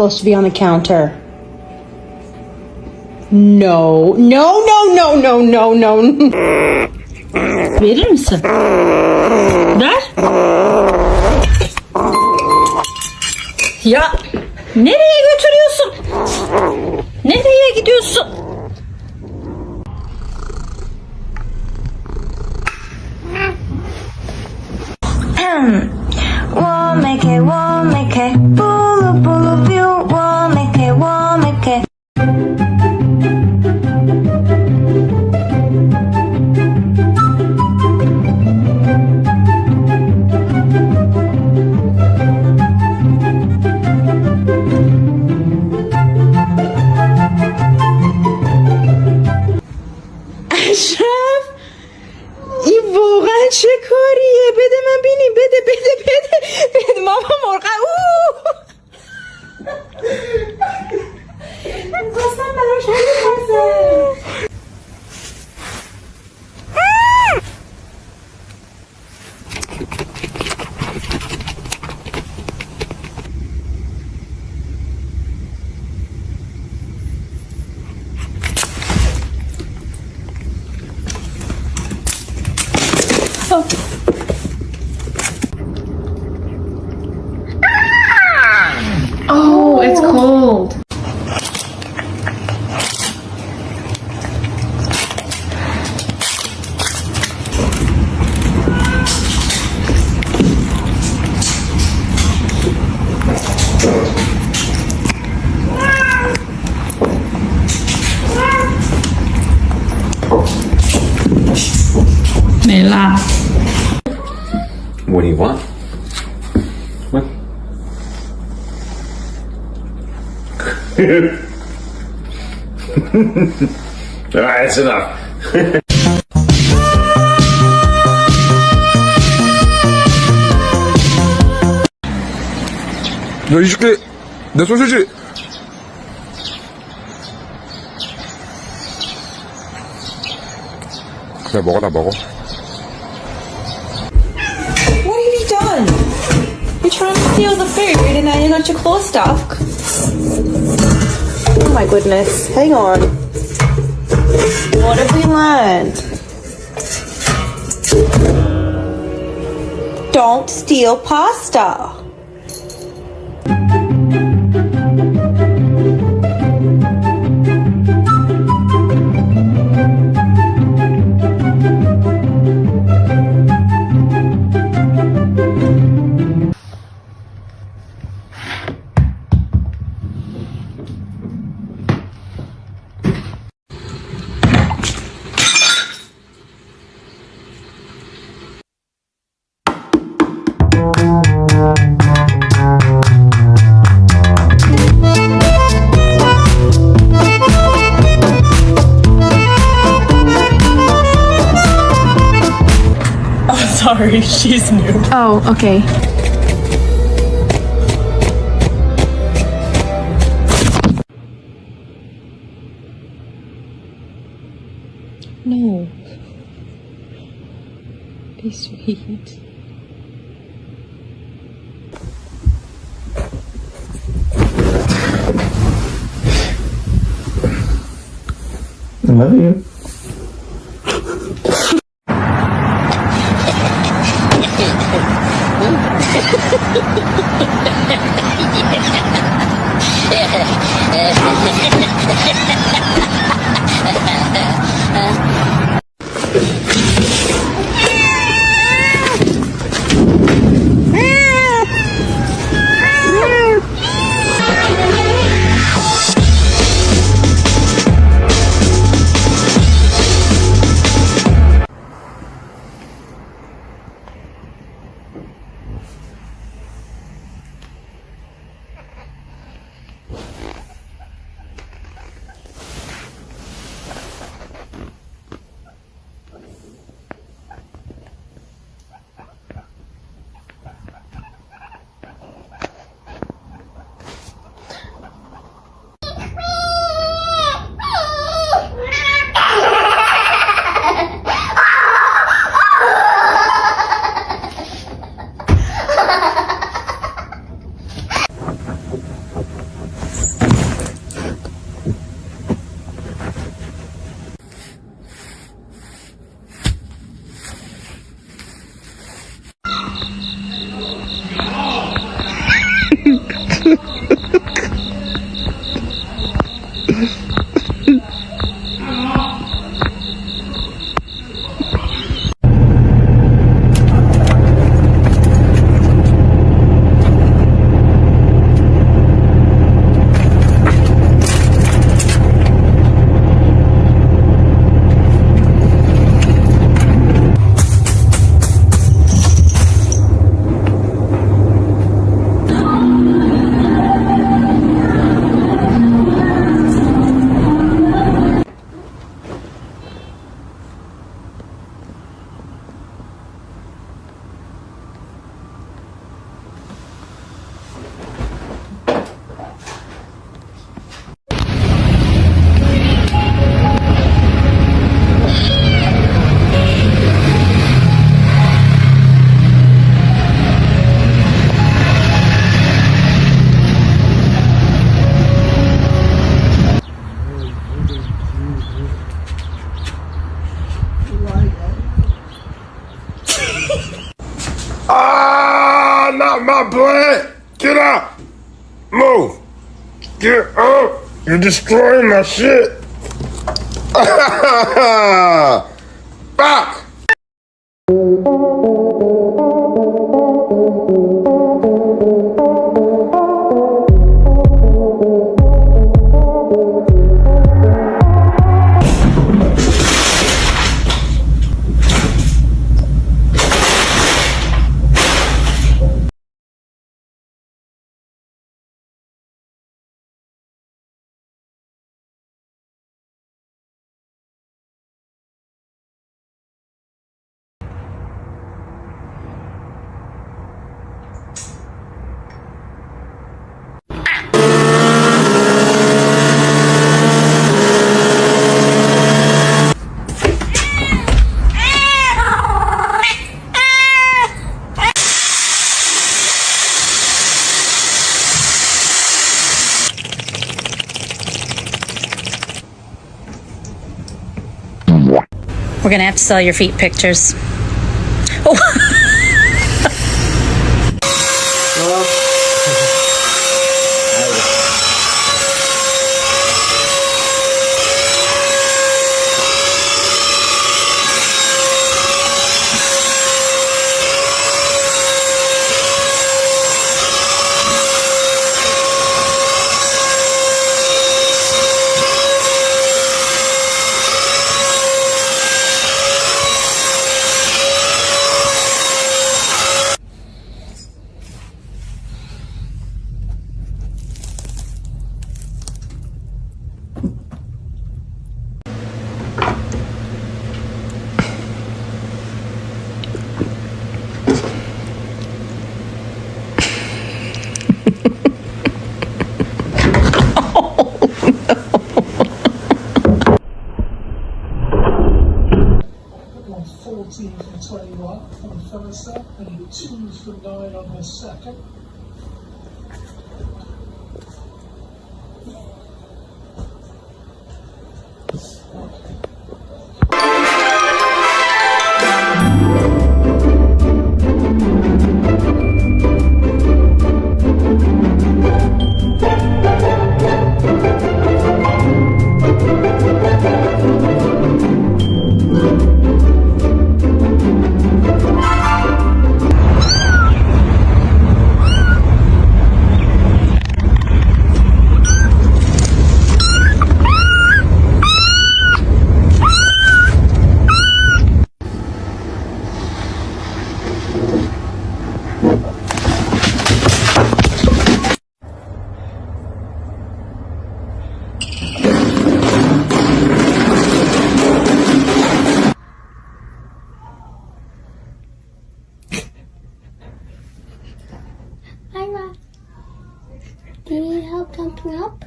Supposed to be on the counter. No. No, no, no, no, no, no. Verir misin? Ver. Ya nereye götürüyorsun? Nereye gidiyorsun? bulu bulu biu, womeke. اشرف این واقعا چه کاریه؟ بده من بینیم. بده ماما مرغ. میخواستم براش بپزم. Oh, it's cold. Mela. What do you want? What? Alright, that's enough. 야, 이 새끼, 내 소시지. 그래, 먹어, 다 먹어. What have you done? You're trying to steal the food and now you got your claw stuck. Oh my goodness. Hang on. What have we learned? Don't steal pasta. Sorry, she's new. Oh, okay. No. Be sweet. I love you. Ah, not my plant. Get out. Move. Get up. You're destroying my shit. Fuck. We're gonna have to sell your feet pictures. Oh. on 14 from 21 from Phillister and 2s from 9 on her second. Ira, do you need help jumping up?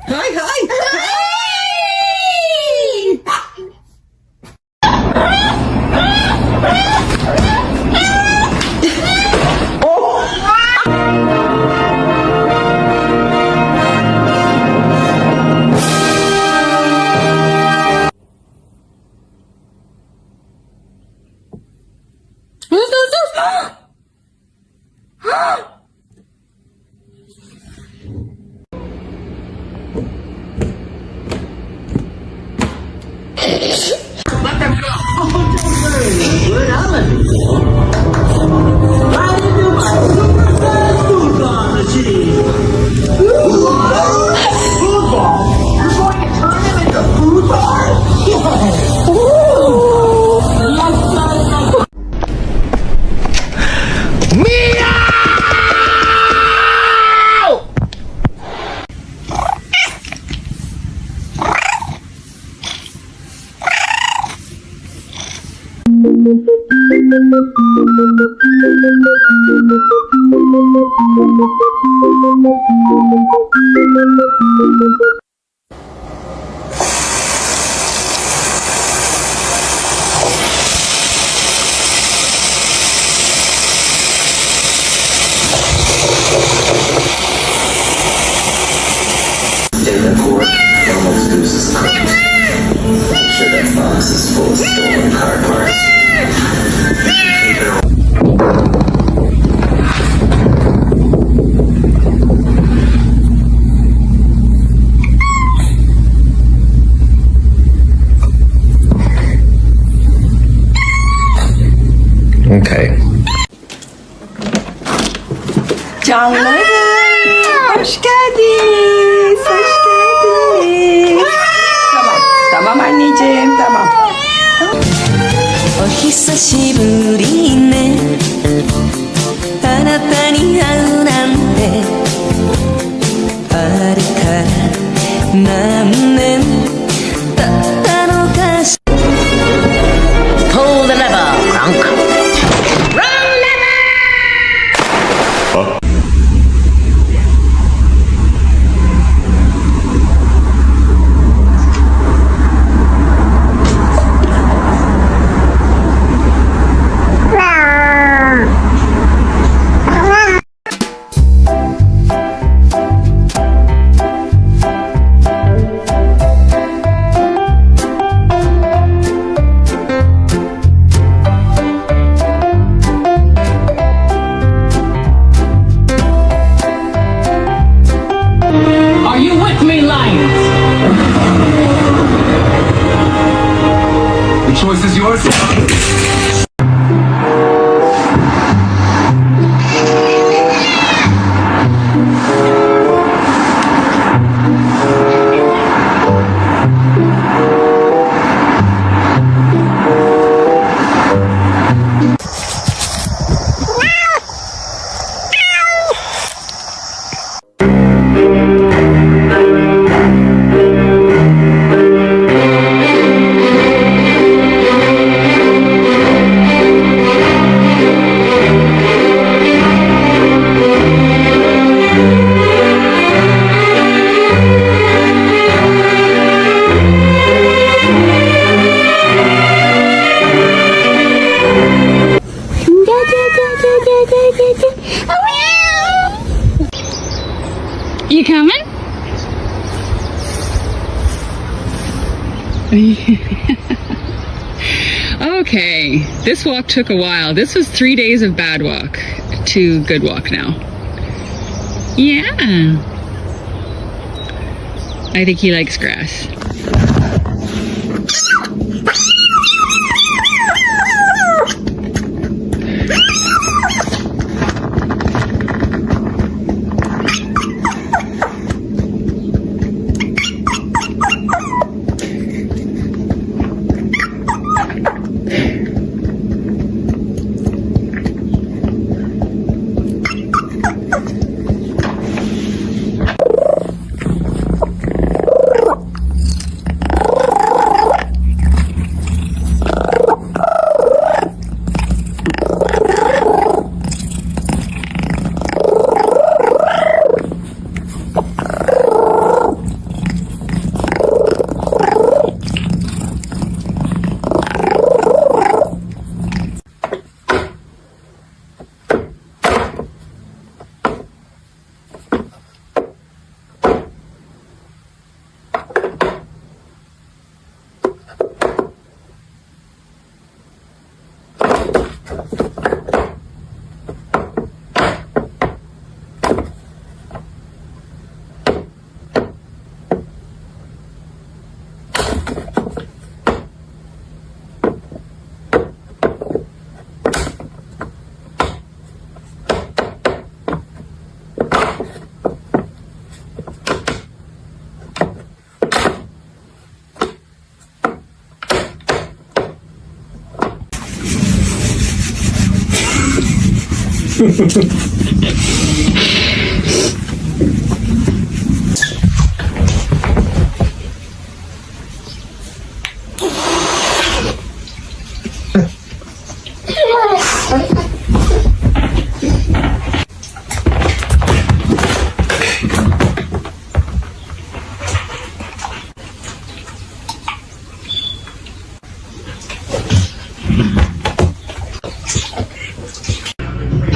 Hi, hi! Meow. Okay. Canlarım, hoş geldiniz, hoş geldiniz. Tamam anneciğim, tamam. お久しぶりねあなたに会うなんてあれから何年経ったのかし Pull the lever, Gronk. Are you with me, Lions? The choice is yours. You coming? Okay, this walk took a while. This was 3 days of bad walk to good walk now. Yeah. I think he likes grass.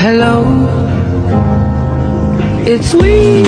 Hello, it's me.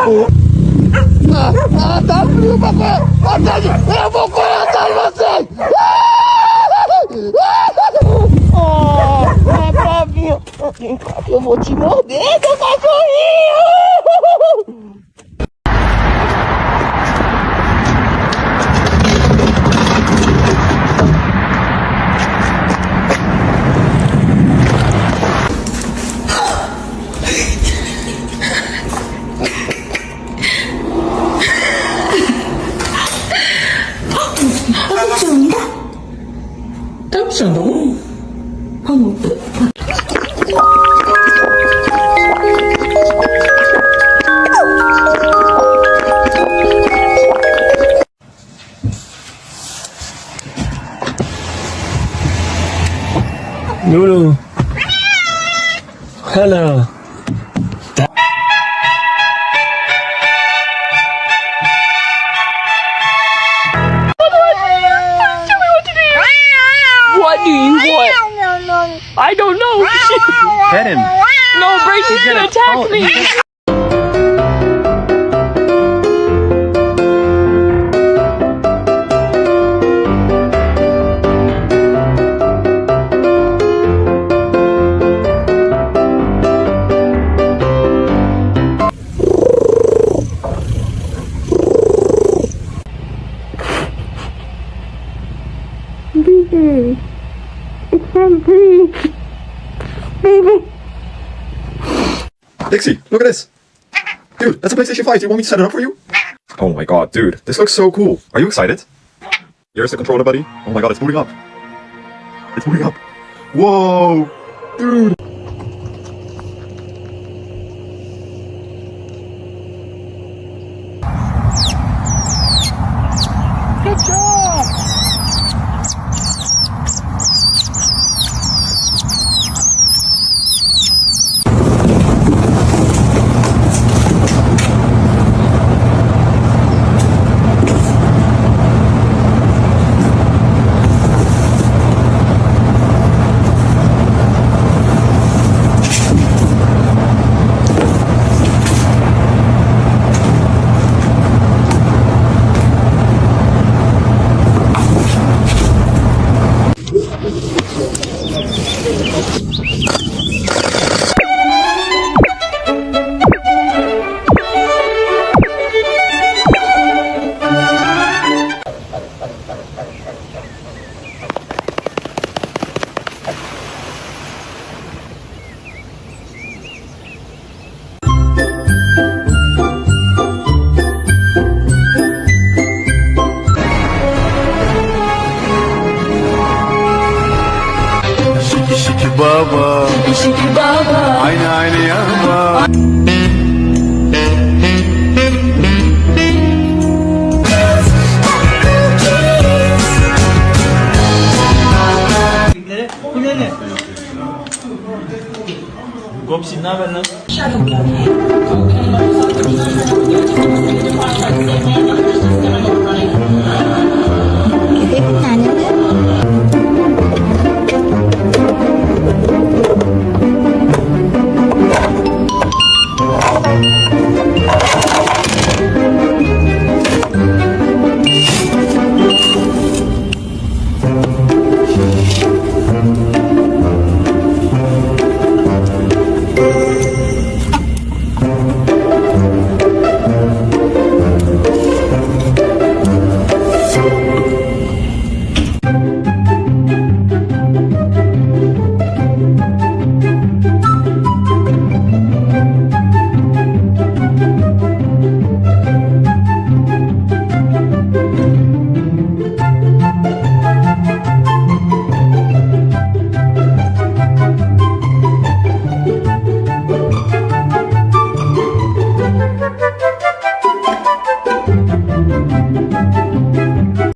Eu vou te morder, seu cachorrinho! 떡지 온다고? 방금. Lulu. Hello. What do you want? I don't know. Pet him. No, Bracey's gonna attack me. Dixie, look at this. Dude, that's a PlayStation 5. Do you want me to set it up for you? Oh my god, dude. This looks so cool. Are you excited? Here's the controller, buddy. Oh my god, it's booting up. It's booting up. Whoa! Dude! Good job! Şiki baba. Şiki baba. Aynı yama. Gopsi ne haber lan?